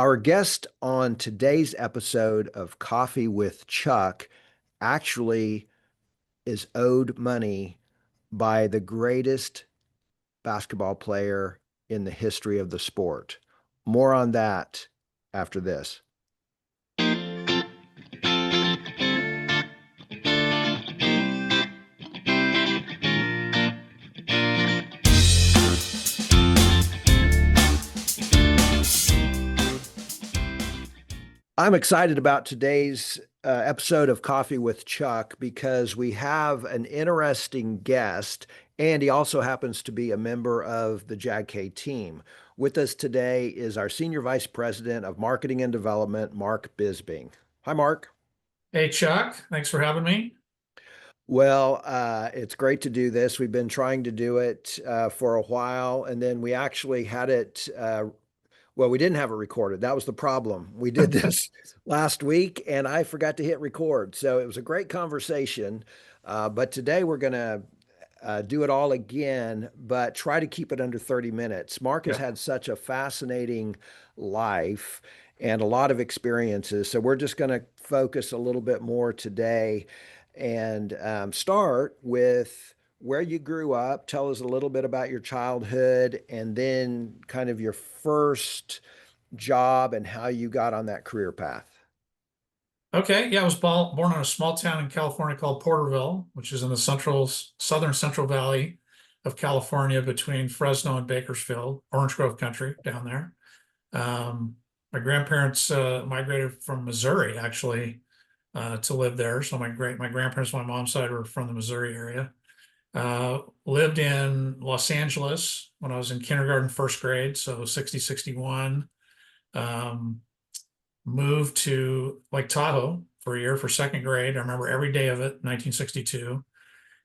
Our guest on today's episode of Coffee with Chuck actually is owed money by the greatest basketball player in the history of the sport. More on that after this. I'm excited about today's episode of Coffee with Chuck because we have an interesting guest, and he also happens to be a member of the JAG-K team. With us today is our Senior Vice President of Marketing and Development, Mark Bisbing. Hi, Mark. Hey, Chuck, thanks for having me. Well, it's great to do this. We've been trying to do it for a while, and then we actually had it. Well, we didn't have it recorded. That was the problem. We did this last week, and I forgot to hit record. So it was a great conversation. But today we're going to do it all again, but try to keep it under 30 minutes. Mark has Yeah. had such a fascinating life and a lot of experiences. So we're just going to focus a little bit more today and start with where you grew up. Tell us a little bit about your childhood and then kind of your first job and how you got on that career path. Okay. Yeah, I was born in a small town in California called Porterville, which is in the southern Central Valley of California between Fresno and Bakersfield, Orange Grove country down there. My grandparents migrated from Missouri actually to live there. So my grandparents, on my mom's side, were from the Missouri area. Lived in Los Angeles when I was in kindergarten, first grade, so 60, 61. Um, Moved to Lake Tahoe for a year for second grade. I remember every day of it, 1962.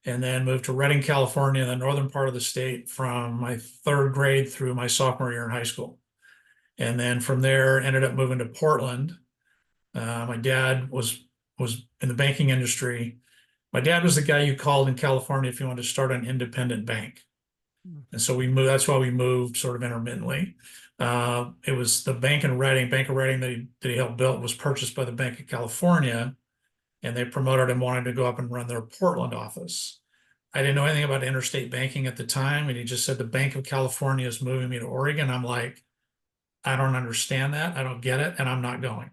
And then moved to Redding, California, in the northern part of the state from my third grade through my sophomore year in high school. And then from there, ended up moving to Portland. My dad was in the banking industry. My dad was the guy you called in California if you wanted to start an independent bank. And so we moved, that's why we moved sort of intermittently. It was the Bank of Redding that he helped build was purchased by the Bank of California, and they promoted him wanting to go up and run their Portland office. I didn't know anything about interstate banking at the time, and he just said the Bank of California is moving me to Oregon. I'm like, I don't understand that. I don't get it, and I'm not going.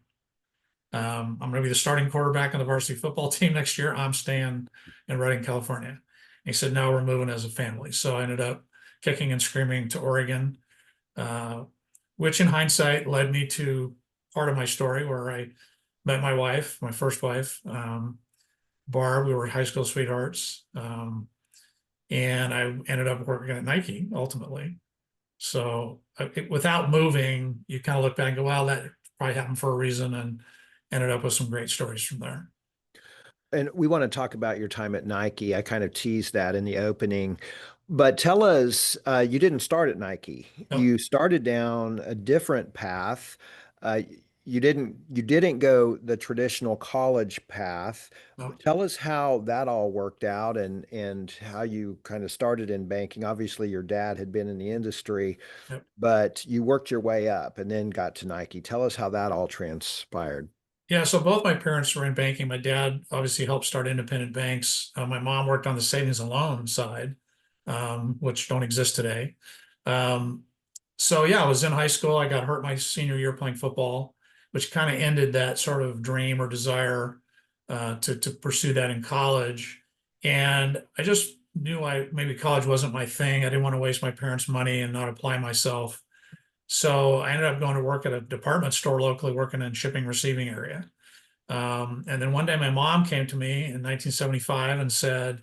I'm going to be the starting quarterback on the varsity football team next year. I'm staying in Redding, California. And he said, no, we're moving as a family. So I ended up kicking and screaming to Oregon, which in hindsight led me to part of my story where I met my wife, my first wife, Barb. We were high school sweethearts. And I ended up working at Nike ultimately. So without moving, you kind of look back and go, well, that probably happened for a reason, and ended up with some great stories from there. And we want to talk about your time at Nike. I kind of teased that in the opening, but tell us, you didn't start at Nike. No, You started down a different path. Uh, you didn't go the traditional college path. no, Tell us how that all worked out and how you kind of started in banking. Obviously, your dad had been in the industry, no. but you worked your way up and then got to Nike. Tell us how that all transpired. Yeah, so both my parents were in banking. My dad obviously helped start independent banks. My mom worked on the savings and loan side, which don't exist today. Um, so yeah, I was in high school. I got hurt my senior year playing football, which kind of ended that sort of dream or desire to pursue that in college. And I just knew maybe college wasn't my thing. I didn't want to waste my parents' money and not apply myself. So I ended up going to work at a department store locally, working in shipping receiving area. And then one day my mom came to me in 1975 and said,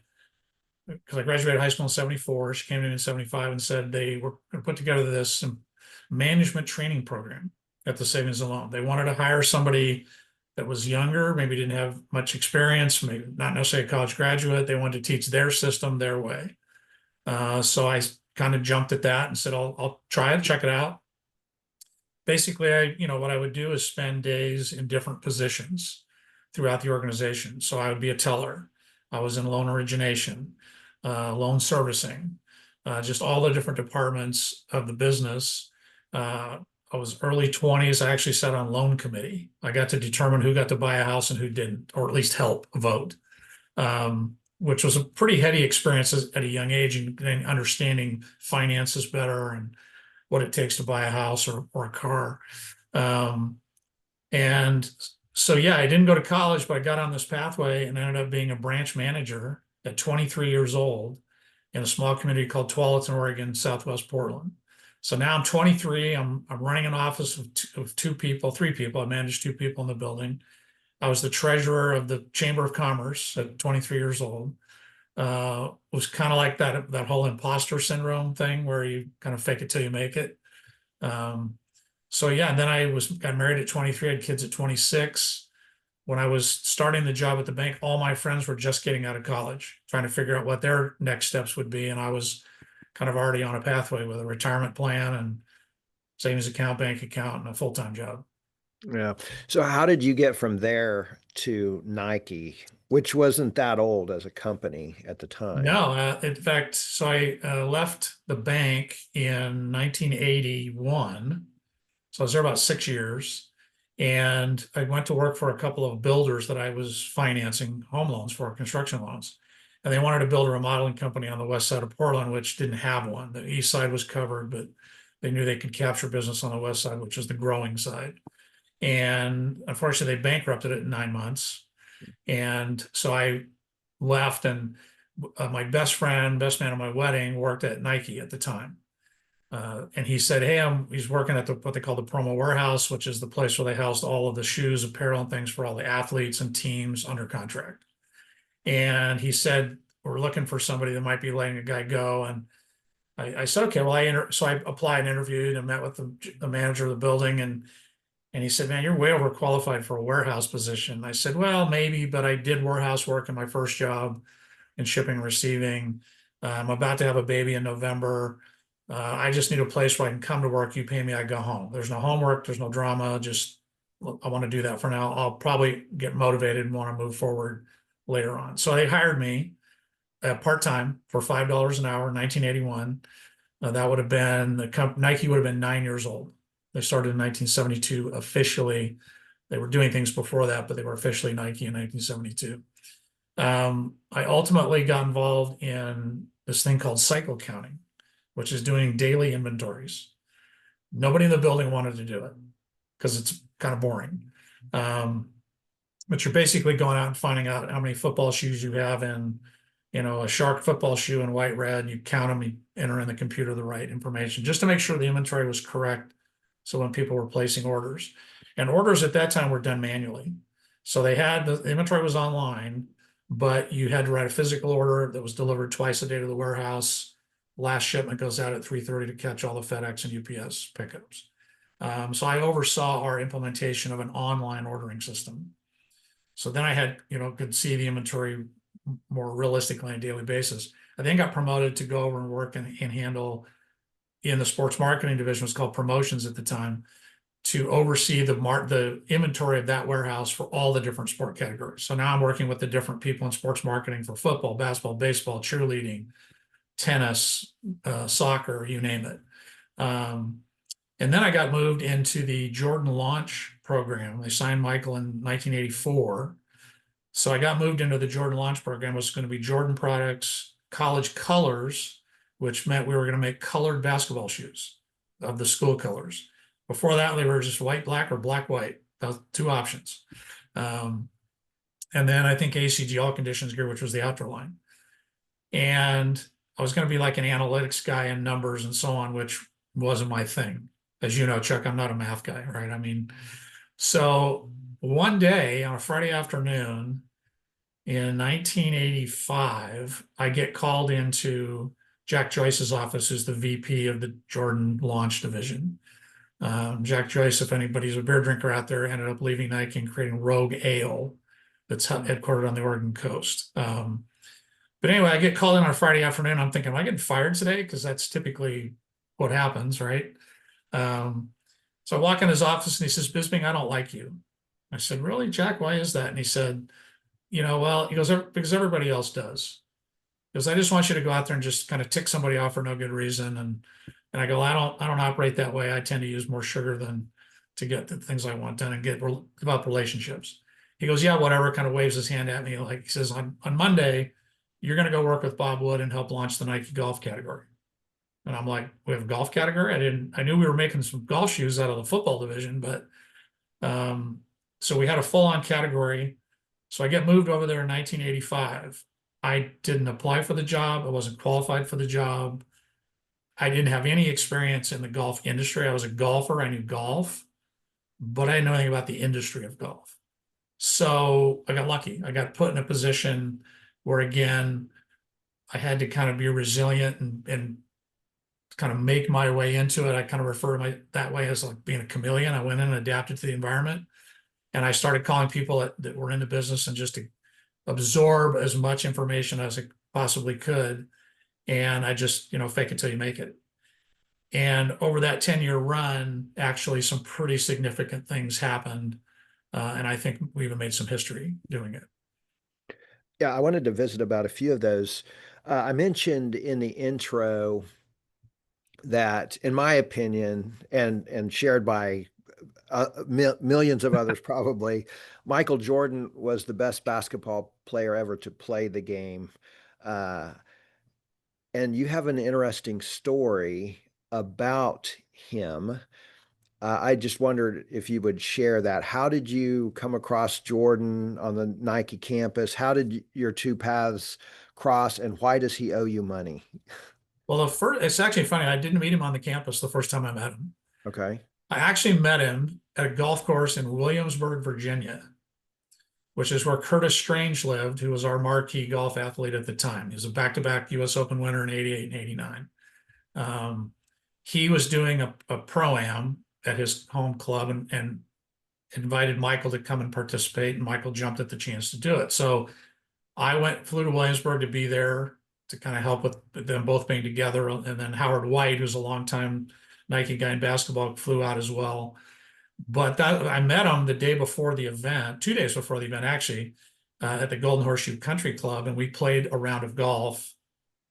because I graduated high school in 74, she came to me in 75 and said they were going to put together this management training program at the savings and loan. They wanted to hire somebody that was younger, maybe didn't have much experience, maybe not necessarily a college graduate. They wanted to teach their system their way. So I kind of jumped at that and said, I'll try it, check it out. Basically, what I would do is spend days in different positions throughout the organization. So I would be a teller. I was in loan origination, loan servicing, just all the different departments of the business. I was early 20s. I actually sat on loan committee. I got to determine who got to buy a house and who didn't, or at least help vote, which was a pretty heady experience at a young age, and understanding finances better and what it takes to buy a house or a car. Um, and so, yeah, I didn't go to college, but I got on this pathway and ended up being a branch manager at 23 years old in a small community called Tualatin, Oregon, Southwest Portland. So now I'm 23. I'm running an office of two people, three people. I managed two people in the building. I was the treasurer of the Chamber of Commerce at 23 years old. It was kind of like that whole imposter syndrome thing where you kind of fake it till you make it. Um, so yeah, and then got married at 23, had kids at 26. When I was starting the job at the bank, all my friends were just getting out of college, trying to figure out what their next steps would be. And I was kind of already on a pathway with a retirement plan and savings account, bank account, and a full-time job. Yeah. So how did you get from there to Nike, which wasn't that old as a company at the time? No, in fact, so I left the bank in 1981. So I was there about 6 years. And I went to work for a couple of builders that I was financing home loans for, construction loans. And they wanted to build a remodeling company on the west side of Portland, which didn't have one. The east side was covered, but they knew they could capture business on the west side, which is the growing side. And unfortunately, they bankrupted it in 9 months. And so I left, and my best friend, best man at my wedding, worked at Nike at the time. And he said, "Hey, he's working at what they call the promo warehouse, which is the place where they housed all of the shoes, apparel, and things for all the athletes and teams under contract." And he said, "We're looking for somebody that might be letting a guy go." And I said, "Okay, well, so I applied and interviewed and met with the manager of the building, and he said, 'Man, you're way overqualified for a warehouse position.' I said, 'Well, maybe, but I did warehouse work in my first job in shipping and receiving. I'm about to have a baby in November. I just need a place where I can come to work. You pay me, I go home. There's no homework, there's no drama. Just I want to do that for now. I'll probably get motivated and want to move forward later on.' So they hired me part-time for $5 an hour in 1981. That would have been Nike would have been 9 years old. They started in 1972 officially. They were doing things before that, but they were officially Nike in 1972. I ultimately got involved in this thing called cycle counting, which is doing daily inventories. Nobody in the building wanted to do it because it's kind of boring. But you're basically going out and finding out how many football shoes you have in, a Shark football shoe in white red. You count them, you enter in the computer the right information just to make sure the inventory was correct. So when people were placing orders, and orders at that time were done manually. So the inventory was online, but you had to write a physical order that was delivered twice a day to the warehouse. Last shipment goes out at 3:30 to catch all the FedEx and UPS pickups. So I oversaw our implementation of an online ordering system. So then I could see the inventory more realistically on a daily basis. I then got promoted to go over and work and handle in the sports marketing division, was called promotions at the time, to oversee the inventory of that warehouse for all the different sport categories. So now I'm working with the different people in sports marketing for football, basketball, baseball, cheerleading, tennis, soccer, you name it. And then I got moved into the Jordan launch program. They signed Michael in 1984. So I got moved into the Jordan launch program. It was going to be Jordan products, college colors, which meant we were going to make colored basketball shoes of the school colors. Before that, they were just white, black, or black, white. Two options. And then I think ACG, all conditions gear, which was the outdoor line. And I was going to be like an analytics guy and numbers and so on, which wasn't my thing. As you know, Chuck, I'm not a math guy, right? I mean, so one day on a Friday afternoon in 1985, I get called into Jack Joyce's office, who's the VP of the Jordan launch division. Jack Joyce, if anybody's a beer drinker out there, ended up leaving Nike and creating Rogue Ale that's headquartered on the Oregon coast. But anyway, I get called in on a Friday afternoon. I'm thinking, am I getting fired today? Because that's typically what happens, right? So I walk in his office and he says, "Bisbing, I don't like you." I said, "Really, Jack? Why is that?" And he said, "Well," he goes, "because everybody else does." Because I just want you to go out there and just kind of tick somebody off for no good reason. And And I go, I don't operate that way. I tend to use more sugar than to get the things I want done and develop relationships. He goes, yeah, whatever, kind of waves his hand at me. Like he says, on Monday, you're going to go work with Bob Wood and help launch the Nike golf category. And I'm like, we have a golf category? I knew we were making some golf shoes out of the football division, but um, so we had a full on category. So I get moved over there in 1985. I didn't apply for the job. I wasn't qualified for the job. I didn't have any experience in the golf industry. I was a golfer. I knew golf, but I didn't know anything about the industry of golf. So I got lucky. I got put in a position where, again, I had to kind of be resilient and kind of make my way into it. I kind of refer to my that way as like being a chameleon. I went in and adapted to the environment, and I started calling people that were in the business and just to absorb as much information as I possibly could. And I just, fake it till you make it. And over that 10-year run, actually, some pretty significant things happened. And I think we even made some history doing it. Yeah, I wanted to visit about a few of those. I mentioned in the intro that, in my opinion, and shared by millions of others probably, Michael Jordan was the best basketball player ever to play the game. Uh, and you have an interesting story about him. I just wondered if you would share that. How did you come across Jordan on the Nike campus? How did your two paths cross, and why does he owe you money? Well, it's actually funny. I didn't meet him on the campus the first time I met him. Okay. I actually met him at a golf course in Williamsburg, Virginia, which is where Curtis Strange lived, who was our marquee golf athlete at the time. He was a back-to-back US Open winner in 88 and 89. Um, he was doing a pro-am at his home club and invited Michael to come and participate, and Michael jumped at the chance to do it. So flew to Williamsburg to be there to kind of help with them both being together. And then Howard White, who's a longtime Nike guy in basketball, flew out as well. But I met him the day before the event, 2 days before the event, actually, at the Golden Horseshoe Country Club, and we played a round of golf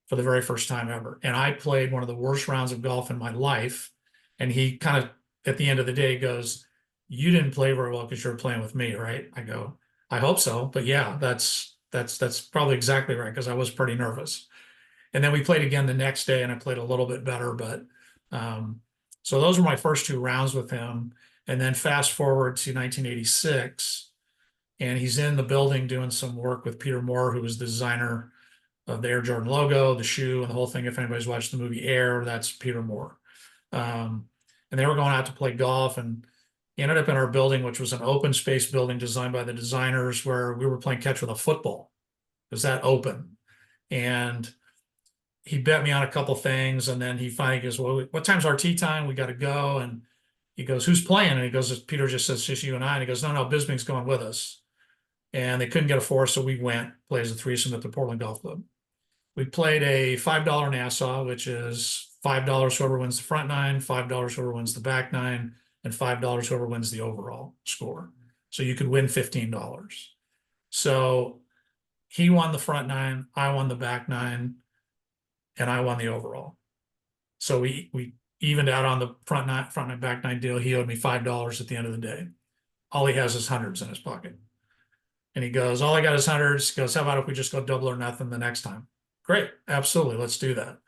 for the very first time ever. And I played one of the worst rounds of golf in my life. And he kind of, at the end of the day, goes, "You didn't play very well because you were playing with me, right?" I go, "I hope so, but yeah, that's probably exactly right because I was pretty nervous." And then we played again the next day, and I played a little bit better. But so those were my first two rounds with him. And then fast forward to 1986, and he's in the building doing some work with Peter Moore, who was the designer of the Air Jordan logo, the shoe, and the whole thing. If anybody's watched the movie Air, that's Peter Moore. Um, and they were going out to play golf, and he ended up in our building, which was an open space building designed by the designers, where we were playing catch with a football. It was that open. And he bet me on a couple things, and then he finally goes, "Well, what time's our tee time? We got to go." And he goes, "Who's playing?" And he goes, "Peter just says just you and I." And he goes, "No, no, Bisbing's going with us." And they couldn't get a fourth, so we went, played as a threesome at the Portland Golf Club. We played a $5 Nassau, which is $5 whoever wins the front nine, $5 whoever wins the back nine, and $5 whoever wins the overall score. So you could win $15. So he won the front nine, I won the back nine, and I won the overall. So we evened out on the front nine, back nine deal. He owed me $5 at the end of the day. All he has is hundreds in his pocket. And he goes, "All I got is hundreds." He goes, "How about if we just go double or nothing the next time?" Great, absolutely, let's do that.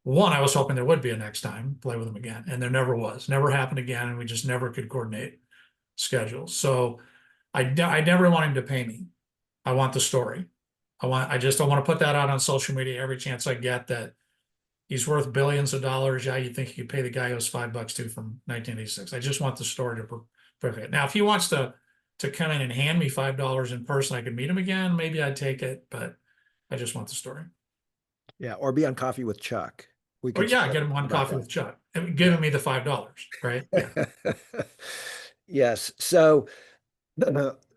One, I was hoping there would be a next time, play with him again, and there never was. Never happened again, and we just never could coordinate schedules. So I never want him to pay me. I want the story. I just don't want to put that out on social media every chance I get that he's worth billions of dollars. Yeah, you think you could pay the guy who was $5 to from 1986. I just want the story to perfect. Now, if he wants to come in and hand me $5 in person, I could meet him again. Maybe I'd take it, but I just want the story. Yeah, or be on Coffee with Chuck. We Or could yeah, split get him one about coffee that. with Chuck, and Yeah. giving me the $5, right? Yeah. Yes. So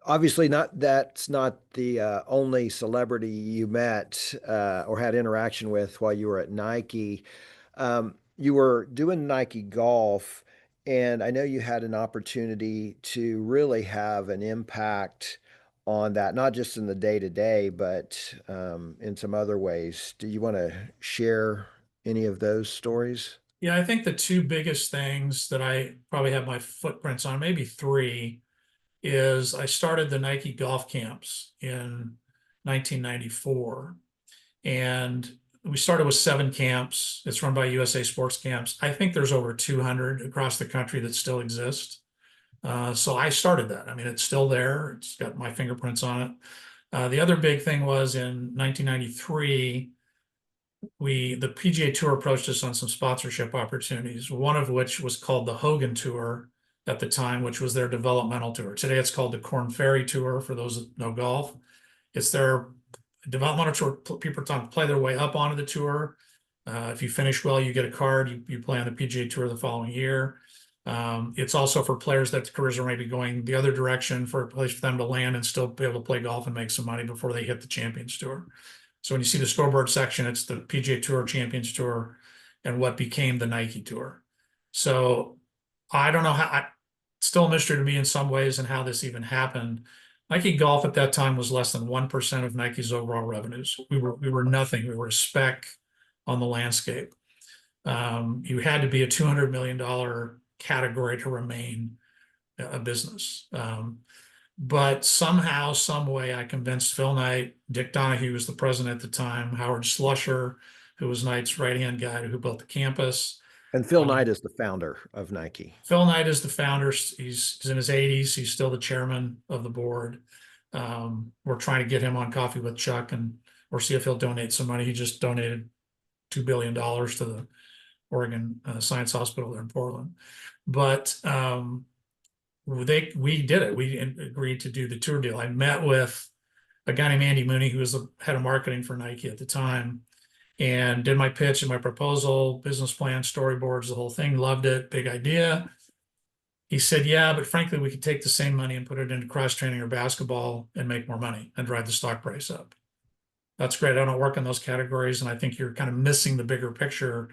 obviously not that's not the only celebrity you met or had interaction with while you were at Nike. You were doing Nike golf, and I know you had an opportunity to really have an impact on that, not just in the day to day, but in some other ways. Do you want to share any of those stories? Yeah, I think the two biggest things that I probably have my footprints on, maybe three, is I started the Nike golf camps in 1994. And we started with 7 camps. It's run by USA Sports Camps. I think there's over 200 across the country that still exist. So I started that. I mean, it's still there. It's got my fingerprints on it. The other big thing was in 1993, the PGA Tour approached us on some sponsorship opportunities, one of which was called the Hogan Tour at the time, which was their developmental tour. Today it's called the Corn Ferry Tour for those that know golf. It's their developmental tour. People are play their way up onto the tour. If you finish well, you get a card. You play on the PGA Tour the following year. It's also for players that careers are maybe going the other direction, for a place for them to land and still be able to play golf and make some money before they hit the Champions Tour. So when you see the scoreboard section, it's the PGA Tour, Champions Tour, and what became the Nike Tour. So I don't know how, still a mystery to me in some ways and how this even happened. Nike Golf at that time was less than 1% of Nike's overall revenues. We were nothing. We were a speck on the landscape. You had to be a $200 million category to remain a business. But somehow, some way, I convinced Phil Knight, Dick Donahue was the president at the time, Howard Slusher, who was Knight's right-hand guy who built the campus. And Phil Knight is the founder of Nike. Phil Knight is the founder. He's in his 80s. He's still the chairman of the board. We're trying to get him on Coffee with Chuck or see if he'll donate some money. He just donated $2 billion to the Oregon Science Hospital there in Portland. But we did it. We agreed to do the tour deal. I met with a guy named Andy Mooney, who was the head of marketing for Nike at the time, and did my pitch and my proposal, business plan, storyboards, the whole thing. Loved it. Big idea. He said, yeah, but frankly, we could take the same money and put it into cross training or basketball and make more money and drive the stock price up. That's great. I don't work in those categories, and I think you're kind of missing the bigger picture.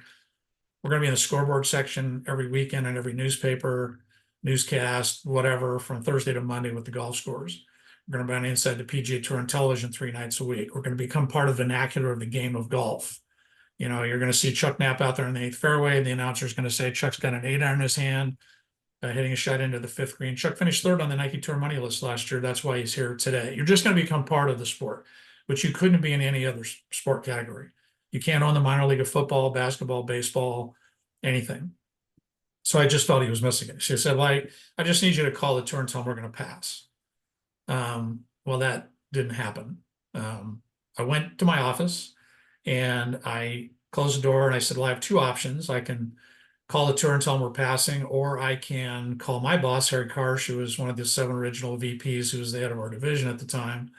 We're going to be in the scoreboard section every weekend and every newspaper, newscast, whatever, from Thursday to Monday with the golf scores. We're going to be on inside the PGA Tour on television 3 nights a week. We're going to become part of the vernacular of the game of golf. You know, you're going to see Chuck Knapp out there in the 8th fairway. The announcer's going to say Chuck's got an 8-iron in his hand, hitting a shot into the 5th green. Chuck finished 3rd on the Nike Tour money list last year. That's why he's here today. You're just going to become part of the sport, which you couldn't be in any other sport category. You can't own the minor league of football, basketball, baseball, anything. So I just felt he was missing it. She said, well, I just need you to call the tour and tell them we're going to pass. Well, that didn't happen. I went to my office and I closed the door and I said, well, I have 2 options. I can call the tour and tell them we're passing, or I can call my boss, Harry Karsh, who was one of the 7 original VPs, who was the head of our division at the time.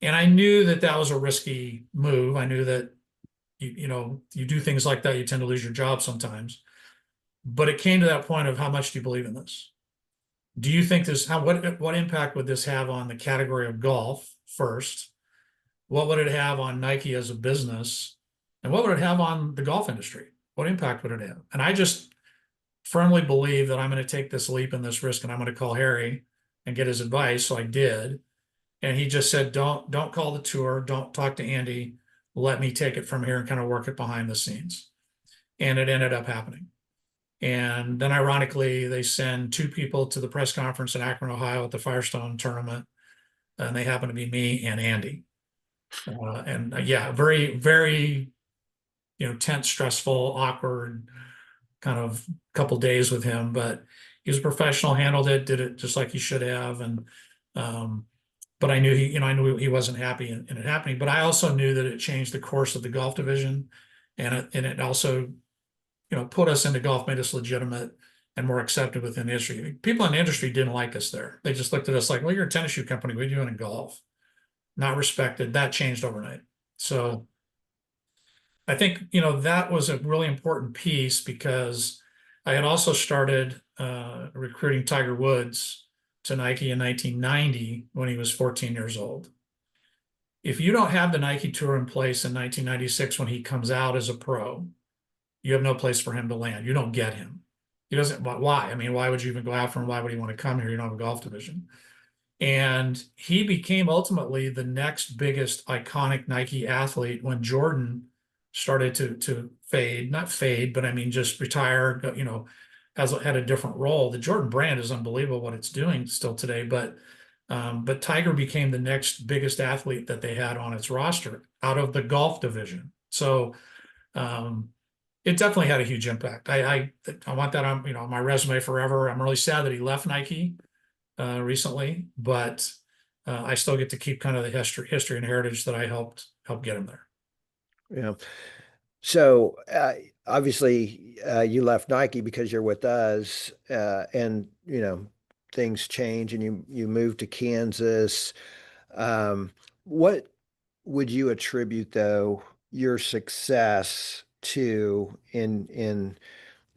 And I knew that that was a risky move. I knew that, you do things like that, you tend to lose your job sometimes. But it came to that point of, how much do you believe in this? Do you think what impact would this have on the category of golf first? What would it have on Nike as a business? And what would it have on the golf industry? What impact would it have? And I just firmly believe that I'm going to take this leap and this risk, and I'm going to call Harry and get his advice. So I did. And he just said, don't call the tour. Don't talk to Andy. Let me take it from here and kind of work it behind the scenes. And it ended up happening. And then ironically, they send 2 people to the press conference in Akron, Ohio at the Firestone tournament. And they happen to be me and Andy. Yeah, very, very, tense, stressful, awkward kind of couple days with him. But he was a professional, handled it, did it just like he should have. And, but I knew I knew he wasn't happy in it happening. But I also knew that it changed the course of the golf division. And it also, put us into golf, made us legitimate and more accepted within the industry. People in the industry didn't like us there. They just looked at us like, well, you're a tennis shoe company. What are you doing in golf? Not respected. That changed overnight. So I think, that was a really important piece, because I had also started recruiting Tiger Woods to Nike in 1990 when he was 14 years old. If you don't have the Nike Tour in place in 1996 when he comes out as a pro, you have no place for him to land. You don't get him. He doesn't, why? I mean, why would you even go after him? Why would he want to come here? You don't have a golf division. And he became ultimately the next biggest iconic Nike athlete when Jordan started to fade, not fade, but I mean just retire, has had a different role. The Jordan brand is unbelievable what it's doing still today, but Tiger became the next biggest athlete that they had on its roster out of the golf division. So um, it definitely had a huge impact. I want that on my resume forever. I'm really sad that he left Nike recently, but I still get to keep kind of the history and heritage that I helped get him there. Yeah. So obviously, you left Nike because you're with us, and things change, and you moved to Kansas. Um, what would you attribute, though, your success to in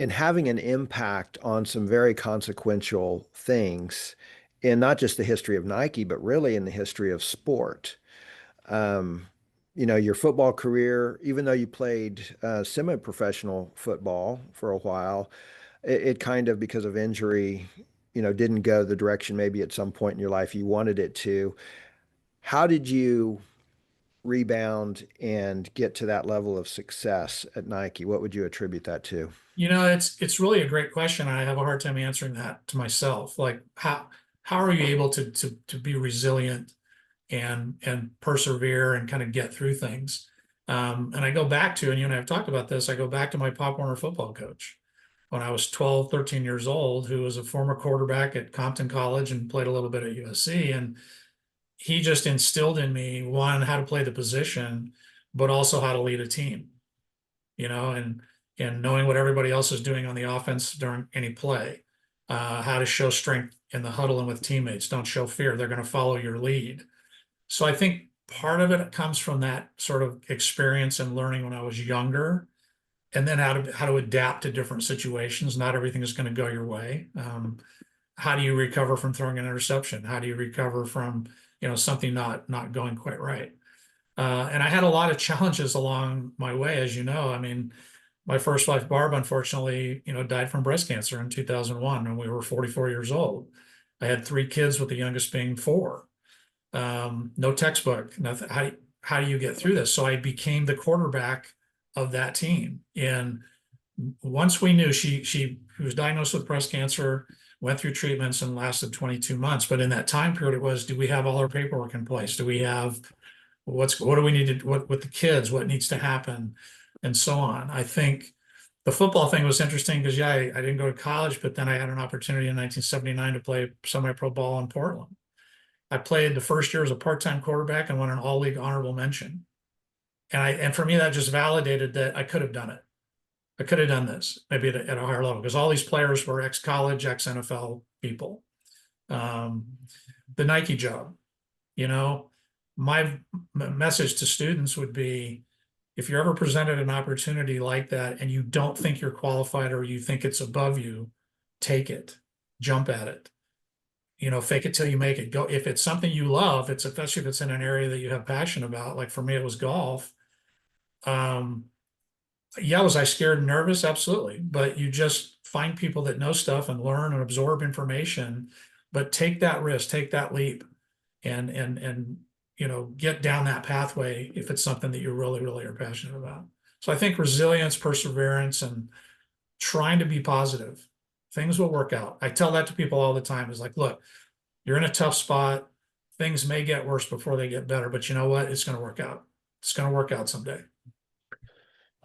having an impact on some very consequential things in not just the history of Nike, but really in the history of sport? Um, your football career, even though you played semi-professional football for a while, it kind of, because of injury, didn't go the direction maybe at some point in your life you wanted it to. How did you rebound and get to that level of success at Nike? What would you attribute that to? It's really a great question. I have a hard time answering that to myself. Like how are you able to be resilient and persevere and kind of get through things? And I go back to, and you and I have talked about this, I go back to my Pop Warner football coach when I was 12, 13 years old, who was a former quarterback at Compton College and played a little bit at USC. And he just instilled in me, one, how to play the position, but also how to lead a team, and knowing what everybody else is doing on the offense during any play, how to show strength in the huddle and with teammates. Don't show fear. They're going to follow your lead. So I think part of it comes from that sort of experience and learning when I was younger, and then how to adapt to different situations. Not everything is going to go your way. How do you recover from throwing an interception? How do you recover from something not going quite right? And I had a lot of challenges along my way, as you know. I mean, my first wife, Barb, unfortunately, died from breast cancer in 2001 when we were 44 years old. I had three kids, with the youngest being 4. No textbook, nothing. How do you get through this? So I became the quarterback of that team. And once we knew she was diagnosed with breast cancer, went through treatments and lasted 22 months. But in that time period, it was, do we have all our paperwork in place? Do we have what do we need to, what with the kids, what needs to happen, and so on. I think the football thing was interesting because I didn't go to college, but then I had an opportunity in 1979 to play semi-pro ball in Portland. I played the first year as a part-time quarterback and won an all-league honorable mention. And for me, that just validated that I could have done it. I could have done this maybe at a higher level, because all these players were ex-college, ex-NFL people. Um, the Nike job, you know, my message to students would be, if you're ever presented an opportunity like that and you don't think you're qualified or you think it's above you, take it, jump at it. Fake it till you make it. Go. If it's something you love, especially if it's in an area that you have passion about. Like for me, it was golf. Um, yeah, was I scared and nervous? Absolutely. But you just find people that know stuff and learn and absorb information, but take that risk, take that leap, and get down that pathway if it's something that you really, really are passionate about. So I think resilience, perseverance, and trying to be positive, things will work out. I tell that to people all the time, is like, look, you're in a tough spot. Things may get worse before they get better, but you know what? It's going to work out. It's going to work out someday.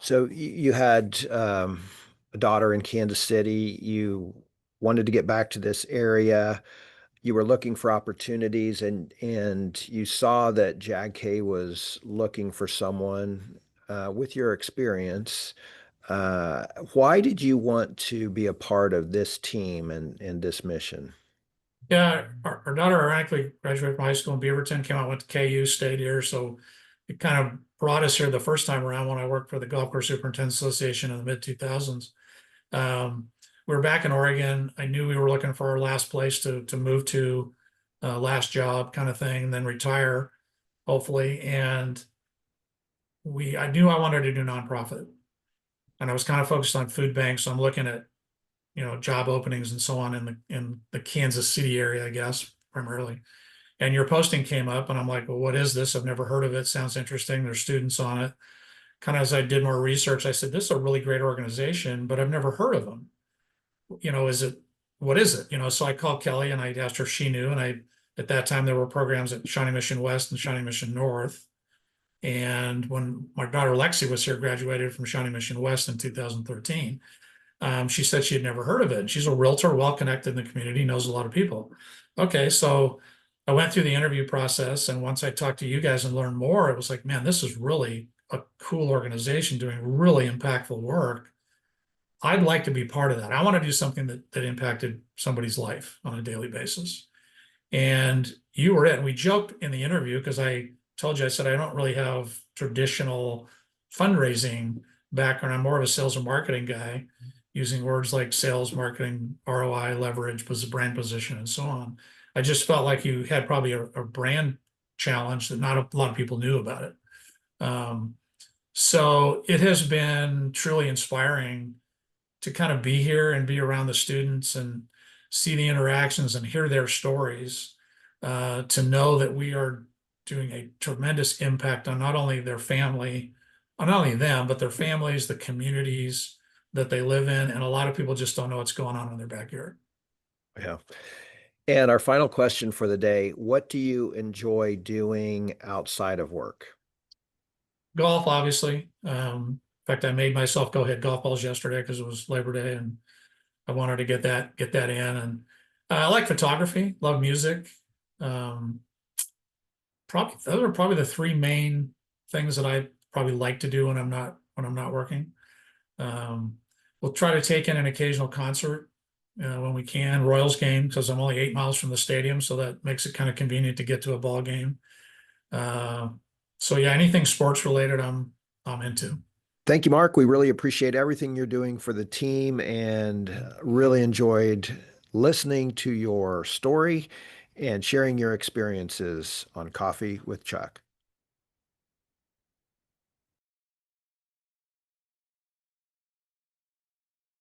So you had a daughter in Kansas City. You wanted to get back to this area. You were looking for opportunities, and you saw that JAG-K was looking for someone with your experience. Why did you want to be a part of this team and this mission? Yeah, our daughter ironically graduated from high school in Beaverton, came out, went to KU, stayed here. So it kind of brought us here the first time around when I worked for the Golf Course Superintendent Association in the mid 2000s. We were back in Oregon. I knew we were looking for our last place to move to, last job kind of thing, and then retire, hopefully. And I knew I wanted to do nonprofit, and I was kind of focused on food banks. So I'm looking at job openings and so on in the Kansas City area, I guess, primarily. And your posting came up, and I'm like, well, what is this? I've never heard of it. Sounds interesting. There's students on it. kind of as I did more research, I said, this is a really great organization, but I've never heard of them. Is it, what is it? So I called Kelly and I asked her if she knew. And at that time, there were programs at Shawnee Mission West and Shawnee Mission North. And when my daughter Lexi was here, graduated from Shawnee Mission West in 2013, she said she had never heard of it. She's a realtor, well connected in the community, knows a lot of people. Okay, so I went through the interview process, and once I talked to you guys and learned more, it was like, man, this is really a cool organization doing really impactful work. I'd like to be part of that. I want to do something that impacted somebody's life on a daily basis. And you were it. And we joked in the interview because I told you, I said, I don't really have traditional fundraising background. I'm more of a sales and marketing guy, using words like sales, marketing, ROI, leverage, brand position, and so on. I just felt like you had probably a brand challenge that not a lot of people knew about it. So it has been truly inspiring to kind of be here and be around the students and see the interactions and hear their stories, to know that we are doing a tremendous impact on not only their family, on not only them, but their families, the communities that they live in. And a lot of people just don't know what's going on in their backyard. Yeah. And our final question for the day, what do you enjoy doing outside of work? Golf, obviously. In fact, I made myself go hit golf balls yesterday because it was Labor Day and I wanted to get that in. And I like photography, love music. Um, Probably those are probably the three main things that I probably like to do when I'm not working. Um, we'll try to take in an occasional concert when we can. Royals game because I'm only 8 miles from the stadium, so that makes it kind of convenient to get to a ball game. Uh, so yeah, anything sports related, I'm into. Thank you, Mark. We really appreciate everything you're doing for the team and really enjoyed listening to your story and sharing your experiences on Coffee with Chuck.